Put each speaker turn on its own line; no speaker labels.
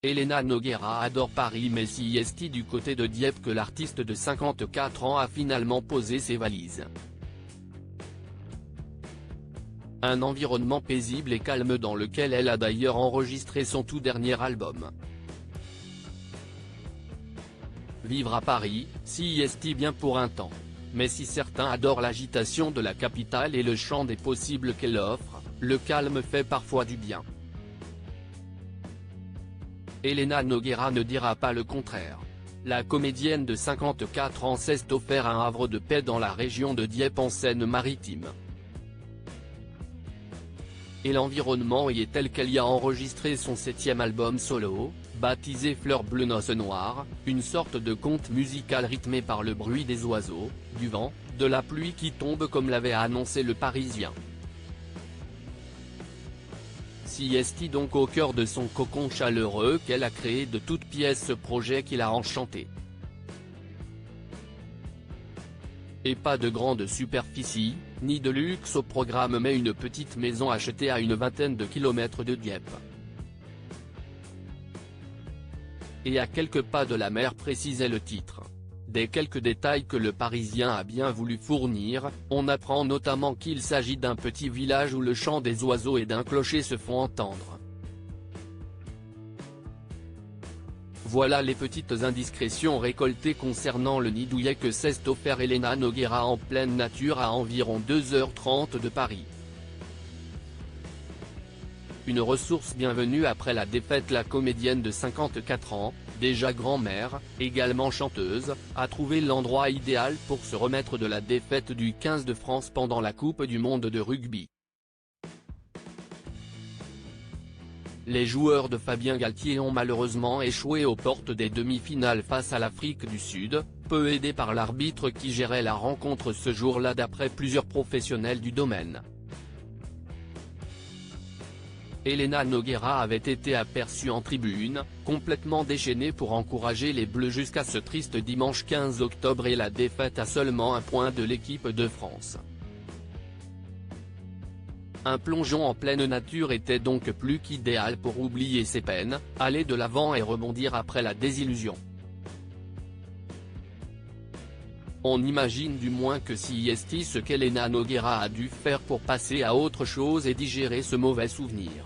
Elena Nogueira adore Paris mais si est du côté de Dieppe que l'artiste de 54 ans a finalement posé ses valises. Un environnement paisible et calme dans lequel elle a d'ailleurs enregistré son tout dernier album. Vivre à Paris, si est bien pour un temps. Mais si certains adorent l'agitation de la capitale et le champ des possibles qu'elle offre, le calme fait parfois du bien. Elena Nogueira ne dira pas le contraire. La comédienne de 54 ans s'est offert un havre de paix dans la région de Dieppe en Seine-Maritime. Et l'environnement y est tel qu'elle y a enregistré son 7e album solo, baptisé Fleur bleue noce noire, une sorte de conte musical rythmé par le bruit des oiseaux, du vent, de la pluie qui tombe comme l'avait annoncé le Parisien. Si est donc au cœur de son cocon chaleureux qu'elle a créé de toutes pièces ce projet qui l'a enchantée. Et pas de grande superficie, ni de luxe au programme mais une petite maison achetée à une vingtaine de kilomètres de Dieppe. Et à quelques pas de la mer précisait le titre. Des quelques détails que le Parisien a bien voulu fournir, on apprend notamment qu'il s'agit d'un petit village où le chant des oiseaux et d'un clocher se font entendre. Voilà les petites indiscrétions récoltées concernant le nid douillet que s'est offert Elena Nogueira en pleine nature à environ 2h30 de Paris. Une ressource bienvenue après la défaite. La comédienne de 54 ans, déjà grand-mère, également chanteuse, a trouvé l'endroit idéal pour se remettre de la défaite du 15 de France pendant la Coupe du monde de rugby. Les joueurs de Fabien Galtier ont malheureusement échoué aux portes des demi-finales face à l'Afrique du Sud, peu aidés par l'arbitre qui gérait la rencontre ce jour-là d'après plusieurs professionnels du domaine. Elena Nogueira avait été aperçue en tribune, complètement déchaînée pour encourager les Bleus jusqu'à ce triste dimanche 15 octobre et la défaite à seulement un point de l'équipe de France. Un plongeon en pleine nature était donc plus qu'idéal pour oublier ses peines, aller de l'avant et rebondir après la désillusion. On imagine du moins que si est ce qu'Elena Nogueira a dû faire pour passer à autre chose et digérer ce mauvais souvenir.